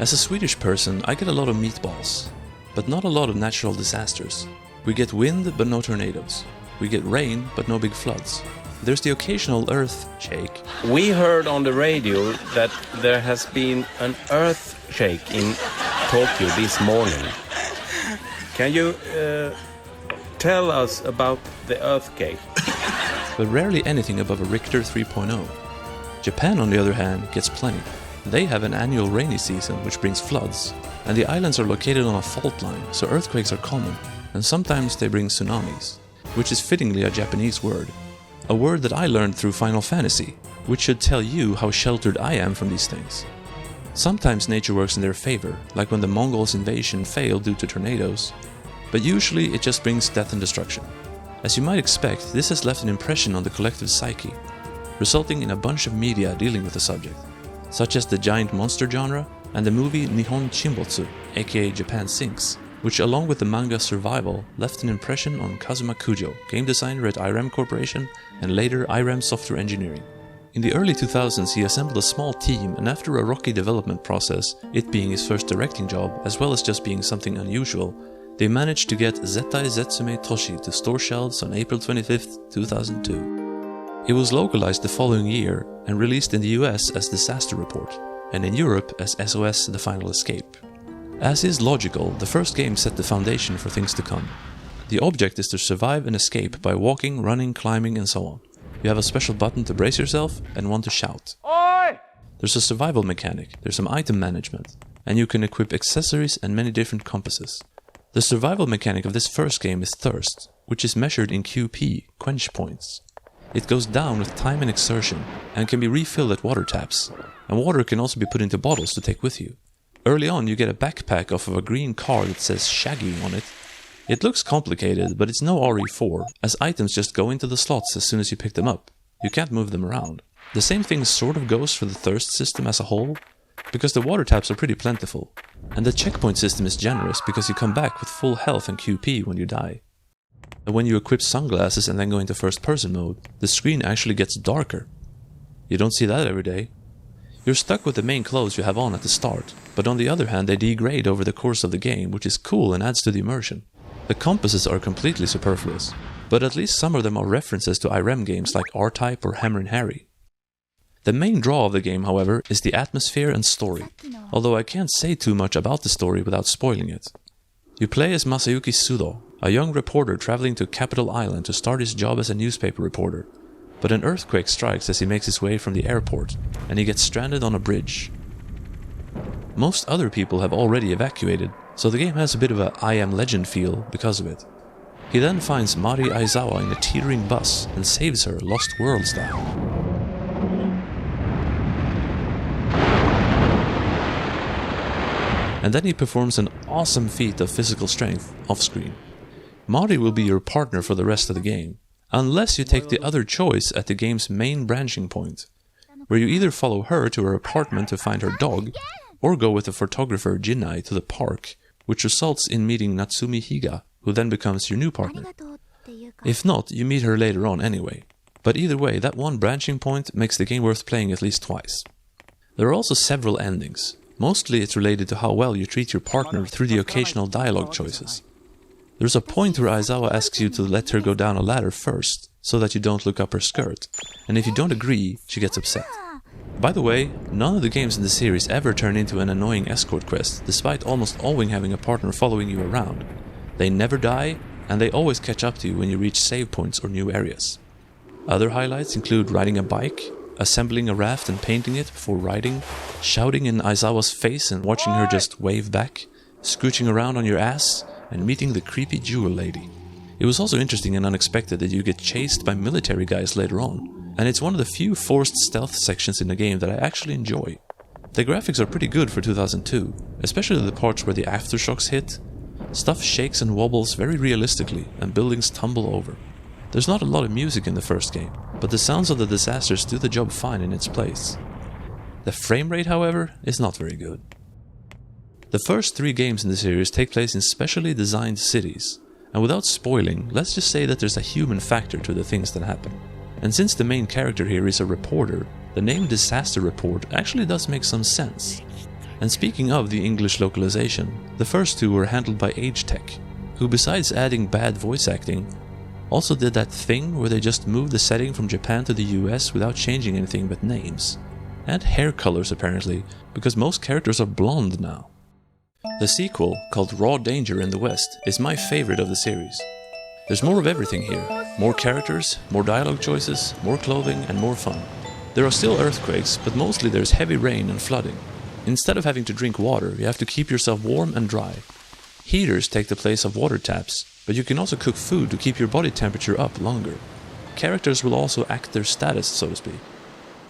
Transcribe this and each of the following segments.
As a Swedish person, I get a lot of meatballs, but not a lot of natural disasters. We get wind, but no tornadoes. We get rain, but no big floods. There's the occasional earth shake. We heard on the radio that there has been an earth shake in Tokyo this morning. Can you tell us about the earthquake? But rarely anything above a Richter 3.0. Japan, on the other hand, gets plenty. They have an annual rainy season which brings floods, and the islands are located on a fault line, so earthquakes are common, and sometimes they bring tsunamis, which is fittingly a Japanese word. A word that I learned through Final Fantasy, which should tell you how sheltered I am from these things. Sometimes nature works in their favor, like when the Mongols' invasion failed due to tornadoes, but usually it just brings death and destruction. As you might expect, this has left an impression on the collective psyche, resulting in a bunch of media dealing with the subject, such as the giant monster genre and the movie Nihon Shinbotsu, aka Japan Sinks, which along with the manga Survival left an impression on Kazuma Kujo, game designer at Irem Corporation and later Irem Software Engineering. In the early 2000s he assembled a small team, and after a rocky development process, it being his first directing job as well as just being something unusual, they managed to get Zetsu Taisetsu Iii to store shelves on April 25, 2002. It was localized the following year and released in the US as Disaster Report, and in Europe as SOS The Final Escape. As is logical, the first game set the foundation for things to come. The object is to survive and escape by walking, running, climbing, and so on. You have a special button to brace yourself and one to shout. Oi! There's a survival mechanic, there's some item management, and you can equip accessories and many different compasses. The survival mechanic of this first game is thirst, which is measured in QP, quench points. It goes down with time and exertion, and can be refilled at water taps, and water can also be put into bottles to take with you. Early on you get a backpack off of a green car that says Shaggy on it. It looks complicated, but it's no RE4, as items just go into the slots as soon as you pick them up. You can't move them around. The same thing sort of goes for the thirst system as a whole, because the water taps are pretty plentiful, and the checkpoint system is generous because you come back with full health and QP when you die. And when you equip sunglasses and then go into first person mode, the screen actually gets darker. You don't see that every day. You're stuck with the main clothes you have on at the start, but on the other hand they degrade over the course of the game, which is cool and adds to the immersion. The compasses are completely superfluous, but at least some of them are references to Irem games like R-Type or Hammer and Harry. The main draw of the game, however, is the atmosphere and story, although I can't say too much about the story without spoiling it. You play as Masayuki Sudo, a young reporter traveling to Capital Island to start his job as a newspaper reporter. But an earthquake strikes as he makes his way from the airport, and he gets stranded on a bridge. Most other people have already evacuated, so the game has a bit of a I Am Legend feel because of it. He then finds Mari Aizawa in a teetering bus and saves her Lost World style. And then he performs an awesome feat of physical strength off-screen. Mari will be your partner for the rest of the game, unless you take the other choice at the game's main branching point, where you either follow her to her apartment to find her dog, or go with the photographer Jinnai to the park, which results in meeting Natsumi Higa, who then becomes your new partner. If not, you meet her later on anyway. But either way, that one branching point makes the game worth playing at least twice. There are also several endings. Mostly it's related to how well you treat your partner through the occasional dialogue choices. There's a point where Aizawa asks you to let her go down a ladder first, so that you don't look up her skirt, and if you don't agree, she gets upset. By the way, none of the games in the series ever turn into an annoying escort quest, despite almost always having a partner following you around. They never die, and they always catch up to you when you reach save points or new areas. Other highlights include riding a bike, assembling a raft and painting it before riding, shouting in Aizawa's face and watching her just wave back, scooching around on your ass, and meeting the creepy jewel lady. It was also interesting and unexpected that you get chased by military guys later on, and it's one of the few forced stealth sections in the game that I actually enjoy. The graphics are pretty good for 2002, especially the parts where the aftershocks hit. Stuff shakes and wobbles very realistically, and buildings tumble over. There's not a lot of music in the first game, but the sounds of the disasters do the job fine in its place. The frame rate, however, is not very good. The first 3 games in the series take place in specially designed cities, and without spoiling, let's just say that there's a human factor to the things that happen. And since the main character here is a reporter, the name Disaster Report actually does make some sense. And speaking of the English localization, the first two were handled by AgeTech, who besides adding bad voice acting, also did that thing where they just moved the setting from Japan to the US without changing anything but names. And hair colors apparently, because most characters are blonde now. The sequel, called Raw Danger in the West, is my favorite of the series. There's more of everything here. More characters, more dialogue choices, more clothing and more fun. There are still earthquakes, but mostly there's heavy rain and flooding. Instead of having to drink water, you have to keep yourself warm and dry. Heaters take the place of water taps, but you can also cook food to keep your body temperature up longer. Characters will also act their status, so to speak.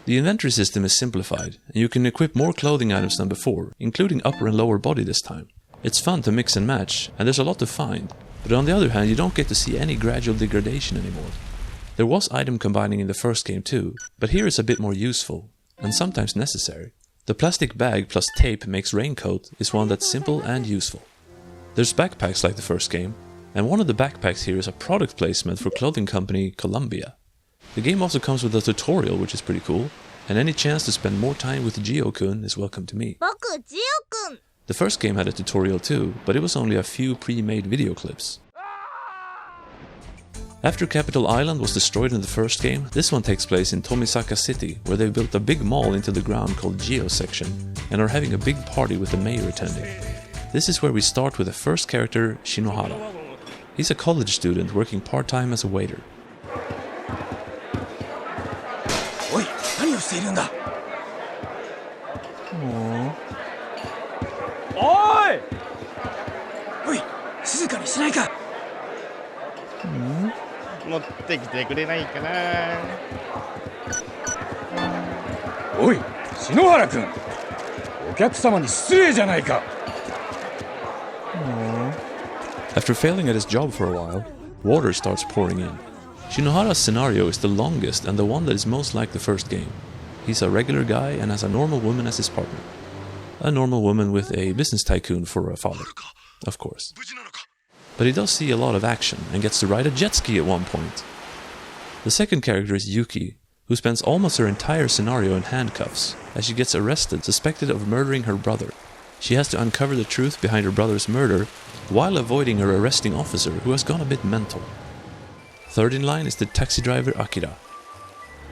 The inventory system is simplified, and you can equip more clothing items than before, including upper and lower body this time. It's fun to mix and match, and there's a lot to find, but on the other hand you don't get to see any gradual degradation anymore. There was item combining in the first game too, but here it's a bit more useful, and sometimes necessary. The plastic bag plus tape makes raincoat is one that's simple and useful. There's backpacks like the first game, and one of the backpacks here is a product placement for clothing company Columbia. The game also comes with a tutorial, which is pretty cool, and any chance to spend more time with Gio-kun is welcome to me. The first game had a tutorial too, but it was only a few pre-made video clips. After Capital Island was destroyed in the first game, this one takes place in Tomisaka City, where they built a big mall into the ground called Geo Section, and are having a big party with the mayor attending. This is where we start with the first character, Shinohara. He's a college student working part-time as a waiter. Oi, what are you doing? Oi! Oi, 静かにしないか。持ってきてくれないかな。おい、篠原君。お客様に失礼じゃないか。After failing at his job for a while, water starts pouring in. Shinohara's scenario is the longest and the one that is most like the first game. He's a regular guy and has a normal woman as his partner. A normal woman with a business tycoon for a father, of course. But he does see a lot of action and gets to ride a jet ski at one point. The second character is Yuki, who spends almost her entire scenario in handcuffs, as she gets arrested suspected of murdering her brother. She has to uncover the truth behind her brother's murder, while avoiding her arresting officer who has gone a bit mental. Third in line is the taxi driver Akira.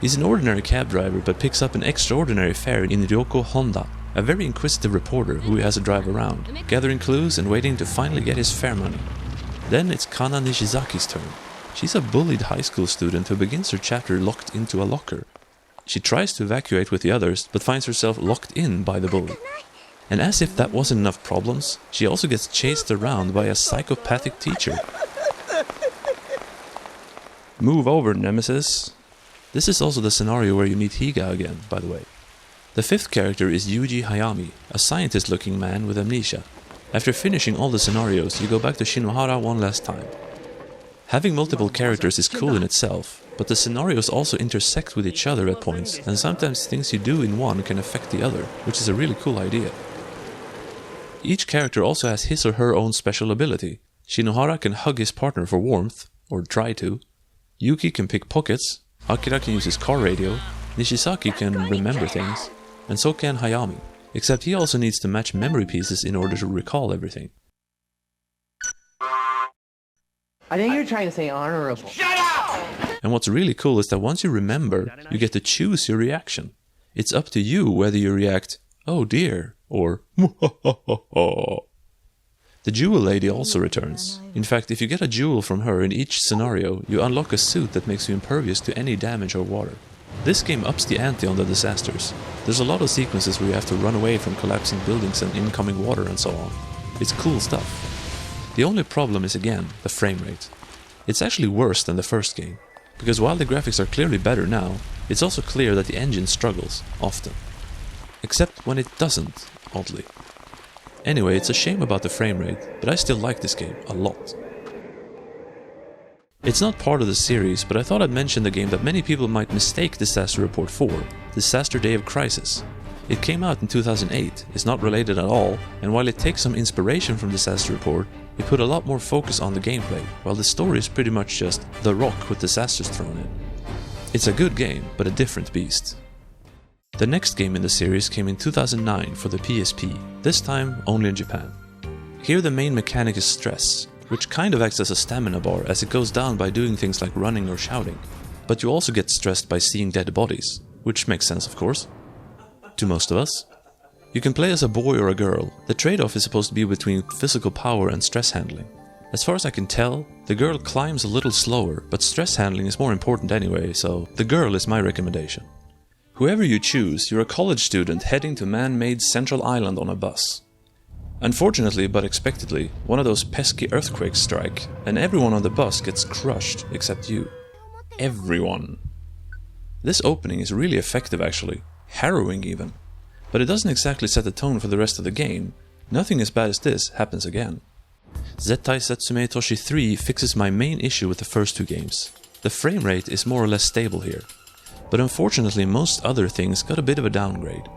He's an ordinary cab driver but picks up an extraordinary fare in Ryoko Honda, a very inquisitive reporter who he has to drive around, gathering clues and waiting to finally get his fare money. Then it's Kana Nishizaki's turn. She's a bullied high school student who begins her chapter locked into a locker. She tries to evacuate with the others but finds herself locked in by the bully. And as if that wasn't enough problems, she also gets chased around by a psychopathic teacher. Move over, Nemesis. This is also the scenario where you meet Higa again, by the way. The fifth character is Yuji Hayami, a scientist-looking man with amnesia. After finishing all the scenarios, you go back to Shinohara one last time. Having multiple characters is cool in itself, but the scenarios also intersect with each other at points, and sometimes things you do in one can affect the other, which is a really cool idea. Each character also has his or her own special ability. Shinohara can hug his partner for warmth, or try to. Yuki can pick pockets, Akira can use his car radio, Nishizaki can remember things, and so can Hayami, except he also needs to match memory pieces in order to recall everything. I think you're trying to say honorable. Shut up! And what's really cool is that once you remember, you get to choose your reaction. It's up to you whether you react, oh dear, or muhahaha. The Jewel Lady also returns. In fact, if you get a jewel from her in each scenario, you unlock a suit that makes you impervious to any damage or water. This game ups the ante on the disasters. There's a lot of sequences where you have to run away from collapsing buildings and incoming water and so on. It's cool stuff. The only problem is again, the frame rate. It's actually worse than the first game, because while the graphics are clearly better now, it's also clear that the engine struggles, often. Except when it doesn't, oddly. Anyway, it's a shame about the frame rate, but I still like this game a lot. It's not part of the series, but I thought I'd mention the game that many people might mistake Disaster Report for, Disaster Day of Crisis. It came out in 2008, is not related at all, and while it takes some inspiration from Disaster Report, it put a lot more focus on the gameplay, while the story is pretty much just The Rock with disasters thrown in. It's a good game, but a different beast. The next game in the series came in 2009 for the PSP, this time only in Japan. Here the main mechanic is stress, which kind of acts as a stamina bar as it goes down by doing things like running or shouting. But you also get stressed by seeing dead bodies, which makes sense of course. To most of us. You can play as a boy or a girl. The trade-off is supposed to be between physical power and stress handling. As far as I can tell, the girl climbs a little slower, but stress handling is more important anyway, so the girl is my recommendation. Whoever you choose, you're a college student heading to man-made Central Island on a bus. Unfortunately, but expectedly, one of those pesky earthquakes strike, and everyone on the bus gets crushed except you. Everyone. This opening is really effective actually, harrowing even. But it doesn't exactly set the tone for the rest of the game. Nothing as bad as this happens again. Zetsu Taisetsu Iii fixes my main issue with the first two games. The frame rate is more or less stable here. But unfortunately most other things got a bit of a downgrade.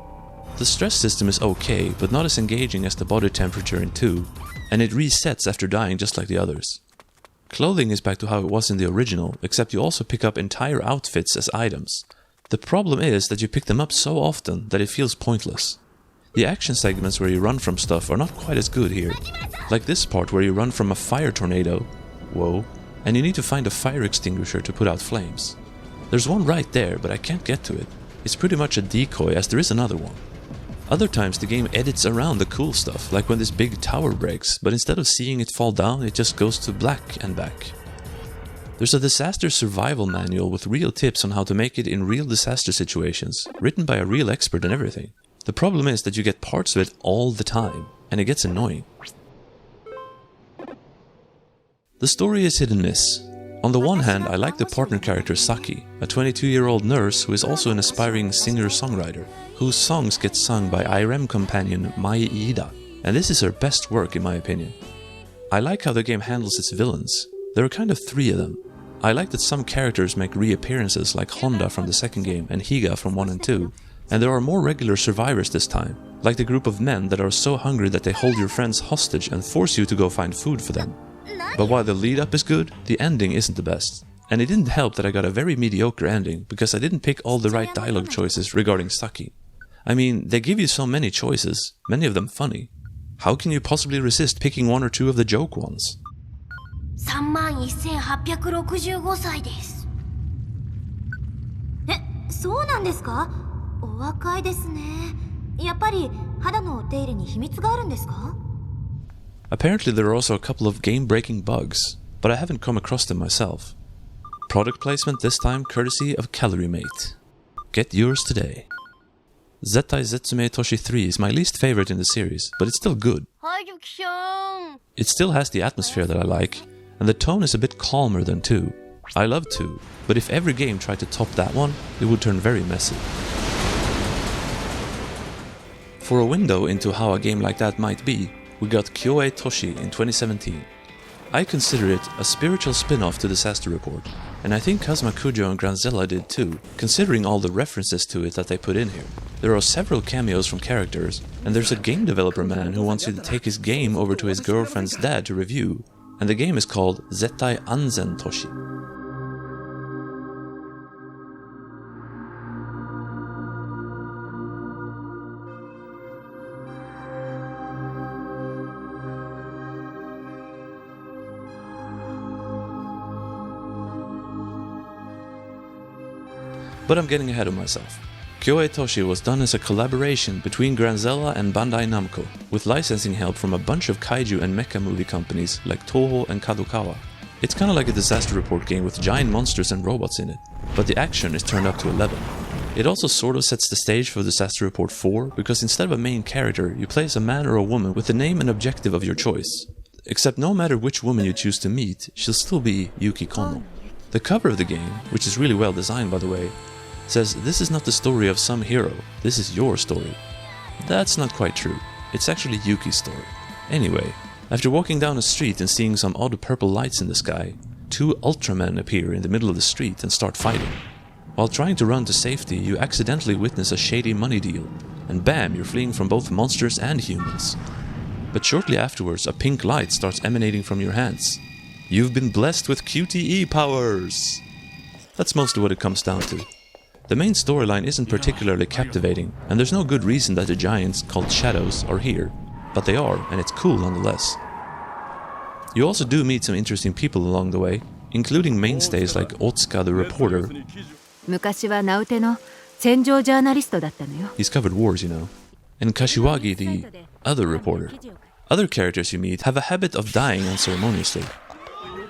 The stress system is okay, but not as engaging as the body temperature in 2, and it resets after dying just like the others. Clothing is back to how it was in the original, except you also pick up entire outfits as items. The problem is that you pick them up so often that it feels pointless. The action segments where you run from stuff are not quite as good here. Like this part where you run from a fire tornado, whoa, and you need to find a fire extinguisher to put out flames. There's one right there, but I can't get to it. It's pretty much a decoy as there is another one. Other times the game edits around the cool stuff, like when this big tower breaks, but instead of seeing it fall down, it just goes to black and back. There's a disaster survival manual with real tips on how to make it in real disaster situations, written by a real expert and everything. The problem is that you get parts of it all the time, and it gets annoying. The story is hit and miss. On the one hand, I like the partner character Saki, a 22-year-old nurse who is also an aspiring singer-songwriter, whose songs get sung by Irem companion Mai Iida, and this is her best work in my opinion. I like how the game handles its villains. There are kind of 3 of them. I like that some characters make reappearances like Honda from the second game and Higa from 1 and 2, and there are more regular survivors this time, like the group of men that are so hungry that they hold your friends hostage and force you to go find food for them. But while the lead-up is good, the ending isn't the best. And it didn't help that I got a very mediocre ending, because I didn't pick all the right dialogue choices regarding Saki. I mean, they give you so many choices, many of them funny. How can you possibly resist picking 1 or 2 of the joke ones? 31,865 歳です。そうなんですか？お若いですね。やっぱり肌のお手入れに秘密があるんですか？ Apparently there are also a couple of game-breaking bugs, but I haven't come across them myself. Product placement this time courtesy of CalorieMate. Get yours today. Zetsu Taisetsu Iii is my least favorite in the series, but it's still good. It still has the atmosphere that I like, and the tone is a bit calmer than 2. I love 2, but if every game tried to top that one, it would turn very messy. For a window into how a game like that might be, we got Kyoetoshi in 2017. I consider it a spiritual spin-off to Disaster Report, and I think Kazuma Kujo and Granzella did too, considering all the references to it that they put in here. There are several cameos from characters, and there's a game developer man who wants you to take his game over to his girlfriend's dad to review, and the game is called Zettai Anzen Toshi. But I'm getting ahead of myself. Kyoetoshi was done as a collaboration between Granzella and Bandai Namco, with licensing help from a bunch of kaiju and mecha movie companies like Toho and Kadokawa. It's kinda like a Disaster Report game with giant monsters and robots in it, but the action is turned up to 11. It also sort of sets the stage for Disaster Report 4, because instead of a main character, you play as a man or a woman with the name and objective of your choice. Except no matter which woman you choose to meet, she'll still be Yuki Kono. The cover of the game, which is really well designed by the way, says this is not the story of some hero, this is your story. That's not quite true. It's actually Yuki's story. Anyway, after walking down a street and seeing some odd purple lights in the sky, 2 Ultramen appear in the middle of the street and start fighting. While trying to run to safety, you accidentally witness a shady money deal, and bam, you're fleeing from both monsters and humans. But shortly afterwards, a pink light starts emanating from your hands. You've been blessed with QTE powers! That's mostly what it comes down to. The main storyline isn't particularly captivating, and there's no good reason that the giants, called shadows, are here, but they are, and it's cool nonetheless. You also do meet some interesting people along the way, including mainstays like Otsuka the reporter. 昔は名うての戦場ジャーナリストだったのよ。 He's covered wars, you know. And Kashiwagi the other reporter. Other characters you meet have a habit of dying unceremoniously.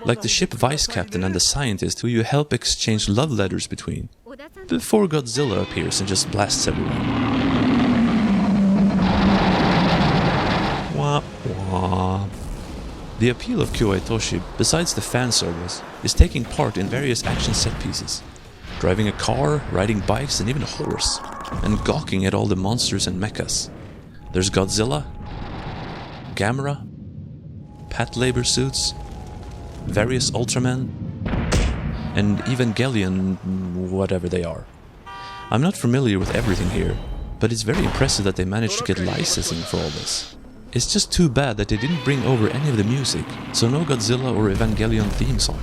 Like the ship vice captain and the scientist who you help exchange love letters between. Before Godzilla appears and just blasts everyone. Wah wah. The appeal of Kyoetoshi, besides the fan service, is taking part in various action set pieces. Driving a car, riding bikes and even a horse, and gawking at all the monsters and mechas. There's Godzilla, Gamera, Patlabor suits, various Ultramen, and Evangelion, whatever they are. I'm not familiar with everything here, but it's very impressive that they managed to get licensing for all this. It's just too bad that they didn't bring over any of the music, so no Godzilla or Evangelion theme song.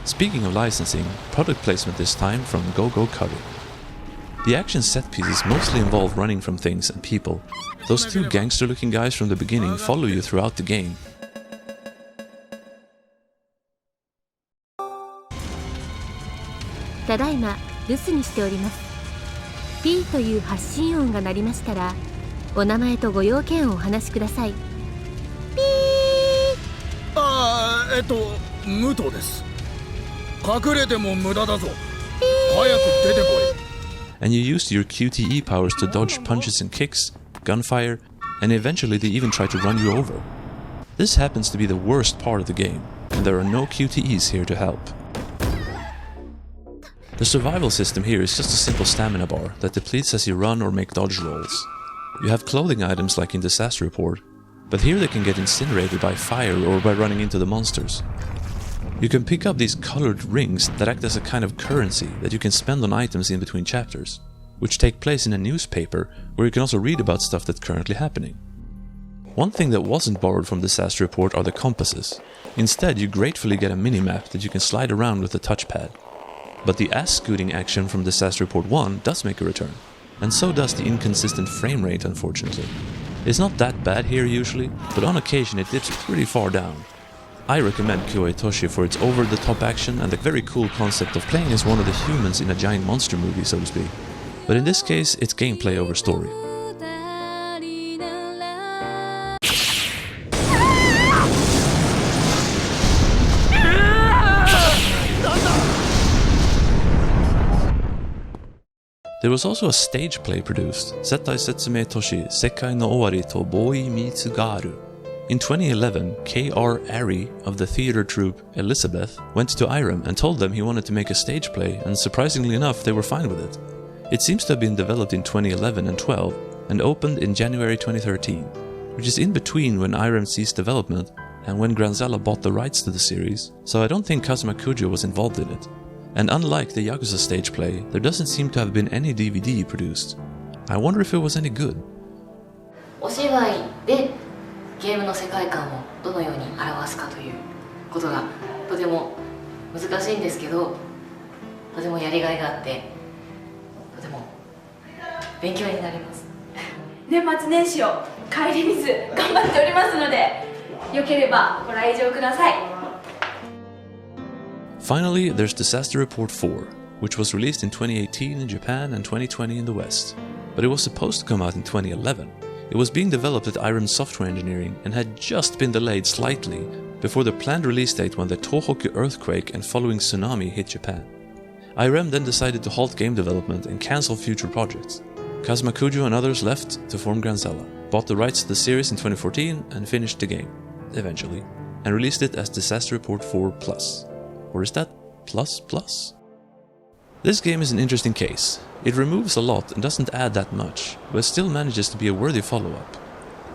Speaking of licensing, product placement this time from Go Cover. The action set pieces mostly involve running from things and people. Those two gangster-looking guys from the beginning follow you throughout the game. Tadaima, 留守にしております。P という発信音が鳴りましたら、お名前とご用件をお話しください。ピー。武藤です。隠れても無駄だぞ。早く出てこい。 And you used your QTE powers to dodge punches and kicks, gunfire, and eventually they even try to run you over. This happens to be the worst part of the game, and there are no QTEs here to help. The survival system here is just a simple stamina bar that depletes as you run or make dodge rolls. You have clothing items like in Disaster Report, but here they can get incinerated by fire or by running into the monsters. You can pick up these colored rings that act as a kind of currency that you can spend on items in between chapters, which take place in a newspaper where you can also read about stuff that's currently happening. One thing that wasn't borrowed from Disaster Report are the compasses. Instead, you gratefully get a mini-map that you can slide around with the touchpad. But the ass-scooting action from Disaster Report 1 does make a return, and so does the inconsistent frame rate, unfortunately. It's not that bad here usually, but on occasion it dips pretty far down. I recommend Kyoetoshi for its over-the-top action and the very cool concept of playing as one of the humans in a giant monster movie, so to speak. But in this case, it's gameplay over story. There was also a stage play produced, Zetsu Taisetsu Iii Sekai no Owari to Boi Mitsugaru. In 2011, K.R. Ari of the theater troupe Elizabeth went to Irem and told them he wanted to make a stage play, and surprisingly enough, they were fine with it. It seems to have been developed in 2011 and 12 and opened in January 2013, which is in between when Irem ceased development and when Granzella bought the rights to the series, so I don't think Kazuma Kujo was involved in it. And unlike the Yakuza stage play, there doesn't seem to have been any DVD produced. I wonder if it was any good. お芝居でゲームの世界観をどのように表すかということがとても難しいんですけど、とてもやりがいがあってとても勉強になります。年末年始を顧みず頑張っておりますので、よければご来場ください。 Finally, there's Disaster Report 4, which was released in 2018 in Japan and 2020 in the West. But it was supposed to come out in 2011. It was being developed at Irem Software Engineering and had just been delayed slightly before the planned release date when the Tohoku earthquake and following tsunami hit Japan. Irem then decided to halt game development and cancel future projects. Kazuma Kujo and others left to form Granzella, bought the rights to the series in 2014 and finished the game, eventually, and released it as Disaster Report 4 Plus. Or is that plus plus? This game is an interesting case. It removes a lot and doesn't add that much, but still manages to be a worthy follow-up.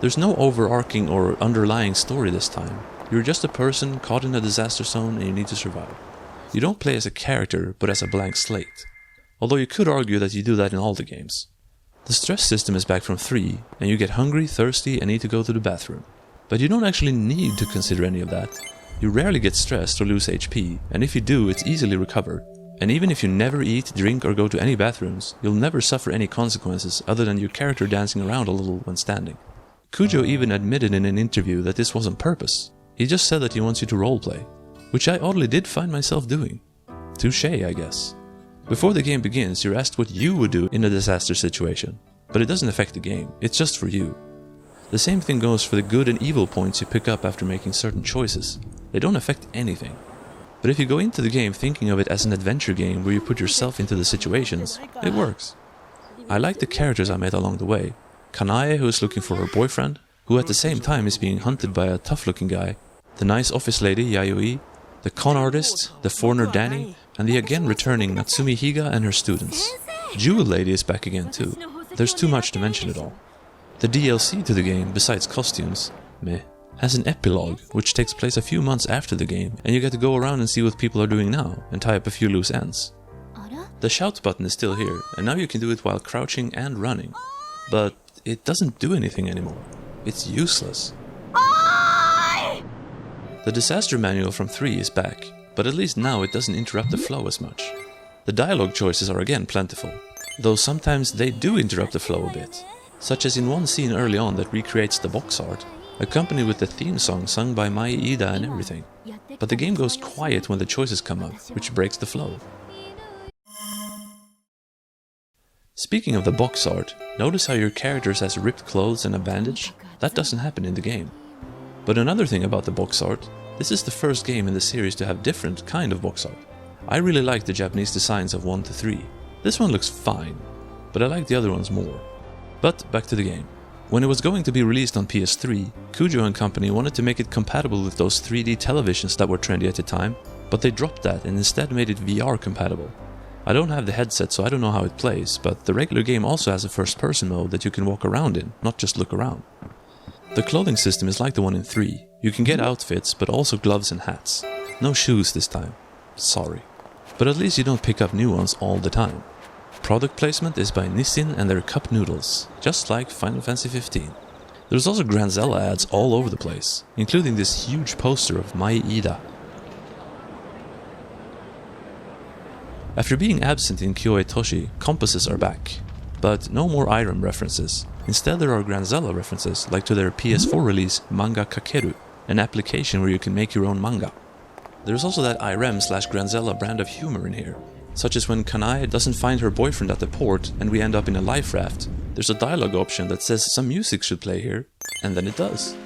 There's no overarching or underlying story this time. You're just a person caught in a disaster zone and you need to survive. You don't play as a character, but as a blank slate. Although you could argue that you do that in all the games. The stress system is back from 3, and you get hungry, thirsty, and need to go to the bathroom. But you don't actually need to consider any of that. You rarely get stressed or lose HP, and if you do, it's easily recovered. And even if you never eat, drink or go to any bathrooms, you'll never suffer any consequences other than your character dancing around a little when standing. Kujo even admitted in an interview that this was on purpose. He just said that he wants you to roleplay, which I oddly did find myself doing. Touché, I guess. Before the game begins, you're asked what you would do in a disaster situation, but it doesn't affect the game, it's just for you. The same thing goes for the good and evil points you pick up after making certain choices. They don't affect anything. But if you go into the game thinking of it as an adventure game where you put yourself into the situations, it works. I like the characters I met along the way. Kanae, who is looking for her boyfriend, who at the same time is being hunted by a tough-looking guy, the nice office lady, Yayoi, the con artist, the foreigner Danny, and the again returning Natsumi Higa and her students. Jewel Lady is back again too. There's too much to mention it all. The DLC to the game, besides costumes, meh, has an epilogue which takes place a few months after the game, and you get to go around and see what people are doing now and tie up a few loose ends. The shout button is still here, and now you can do it while crouching and running. But it doesn't do anything anymore. It's useless. The disaster manual from 3 is back, but at least now it doesn't interrupt the flow as much. The dialogue choices are again plentiful, though sometimes they do interrupt the flow a bit, such as in one scene early on that recreates the box art, accompanied with the theme song sung by Mai Ida and everything. But the game goes quiet when the choices come up, which breaks the flow. Speaking of the box art, notice how your character has ripped clothes and a bandage? That doesn't happen in the game. But another thing about the box art, this is the first game in the series to have different kind of box art. I really like the Japanese designs of 1 to 3. This one looks fine, but I like the other ones more. But back to the game. When it was going to be released on PS3, Kujo and company wanted to make it compatible with those 3D televisions that were trendy at the time, but they dropped that and instead made it VR compatible. I don't have the headset, so I don't know how it plays, but the regular game also has a first-person mode that you can walk around in, not just look around. The clothing system is like the one in 3. You can get outfits, but also gloves and hats. No shoes this time. Sorry. But at least you don't pick up new ones all the time. Product placement is by Nissin and their cup noodles, just like Final Fantasy XV. There's also Granzella ads all over the place, including this huge poster of Mai Ida. After being absent in Kyoetoshi, compasses are back, but no more Irem references. Instead there are Granzella references, like to their PS4 release Manga Kakeru, an application where you can make your own manga. There's also that Irem/Granzella brand of humor in here, such as when Kanae doesn't find her boyfriend at the port and we end up in a life raft. There's a dialogue option that says some music should play here, and then it does.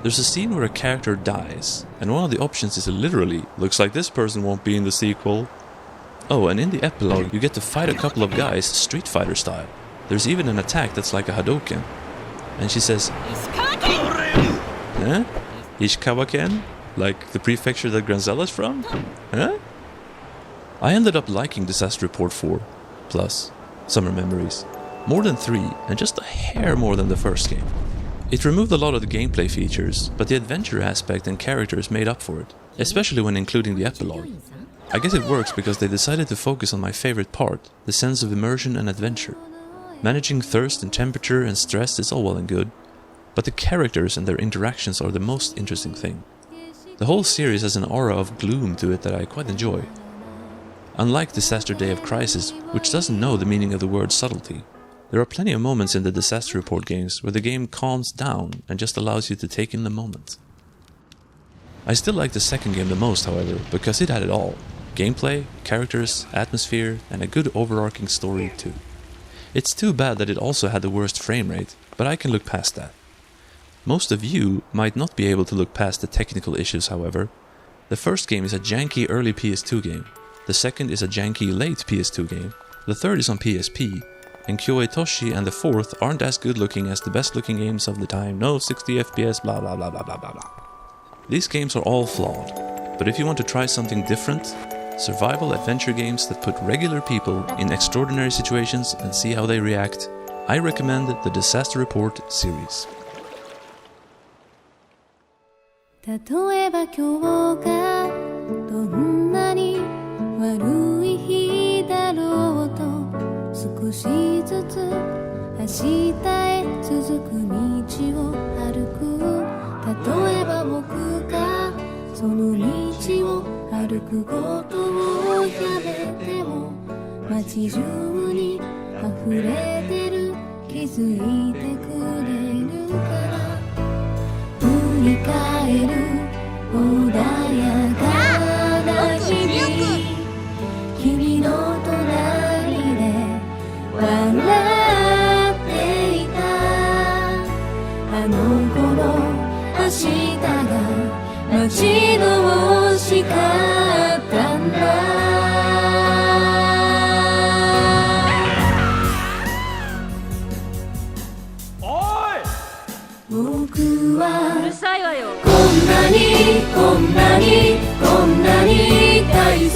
There's a scene where a character dies, and one of the options is literally, looks like this person won't be in the sequel. Oh, and in the epilogue you get to fight a couple of guys Street Fighter style. There's even an attack that's like a Hadouken. And she says, huh? Ishikawa-ken? Like the prefecture that Granzella's from? Huh? I ended up liking Disaster Report 4, plus Summer Memories, more than 3, and just a hair more than the first game. It removed a lot of the gameplay features, but the adventure aspect and characters made up for it, especially when including the epilogue. I guess it works because they decided to focus on my favorite part, the sense of immersion and adventure. Managing thirst and temperature and stress is all well and good, but the characters and their interactions are the most interesting thing. The whole series has an aura of gloom to it that I quite enjoy. Unlike Disaster Day of Crisis, which doesn't know the meaning of the word subtlety, there are plenty of moments in the Disaster Report games where the game calms down and just allows you to take in the moment. I still like the second game the most, however, because it had it all. Gameplay, characters, atmosphere, and a good overarching story too. It's too bad that it also had the worst frame rate, but I can look past that. Most of you might not be able to look past the technical issues, however. The first game is a janky early PS2 game, the second is a janky late PS2 game, the third is on PSP, and Kyoetoshi and the fourth aren't as good looking as the best looking games of the time, no 60 FPS blah blah blah blah blah blah blah. These games are all flawed, but if you want to try something different, survival adventure games that put regular people in extraordinary situations and see how they react, I recommend the Disaster Report series. 例えば今日がどんなに悪い日だろうと少しずつ明日へ続く道を歩く例えば僕がその道を歩くことをやめても街中に溢れてる気づいてくれるから振り返る穏やかな日々君の隣で笑っていたあの頃明日が待ち遠しかったんだ僕はうるさいわよ。こんなにこんなにこんなに大切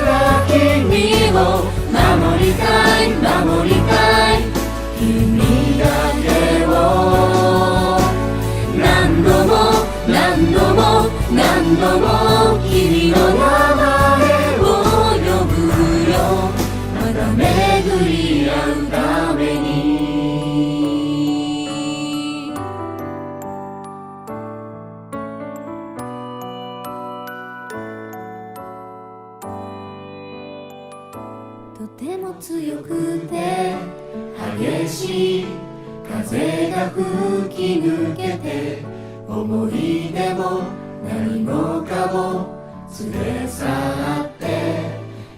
な君を守りたい守りたい君だけを何度も何度も何度も君の名前を呼ぶよまた巡り合うためにとても強くて激しい風が吹き抜けて思い出も何もかも連れ去って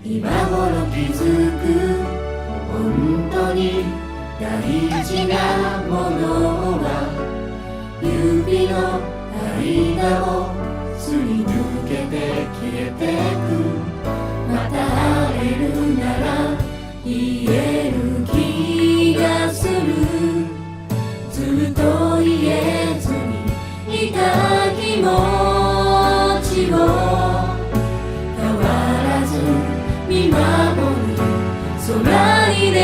今頃気づく本当に大事なものは指の間をすり抜けて消えてくまた会えるなら言える気がするずっと言えずにいた気持ちを変わらず見守る空に願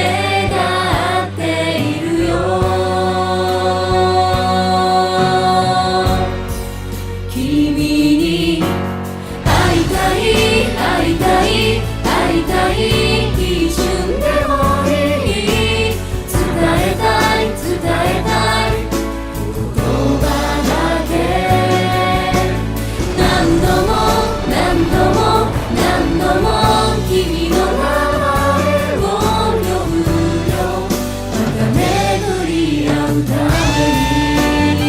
っているよ君に会いたい会いたい会いたい一瞬でもいい伝えたい伝えたい言葉だけ何度も何度も何度も君の名前を呼ぶよまた巡り合うために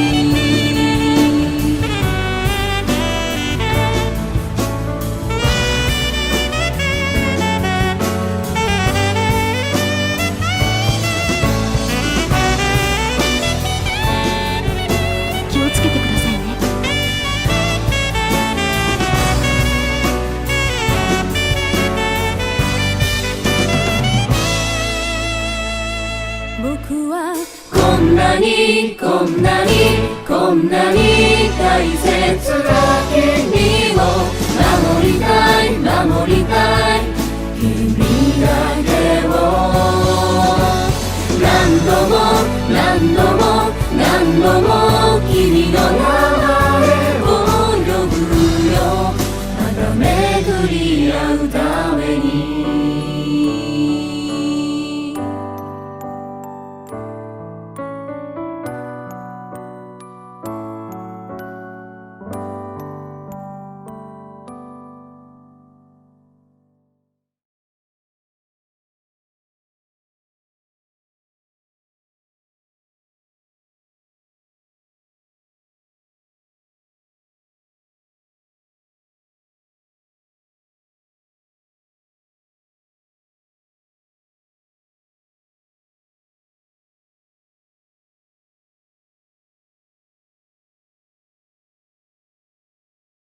気をつけてくださいね。僕はこんなにこんなにこんなに大切な君を守りたい守りたい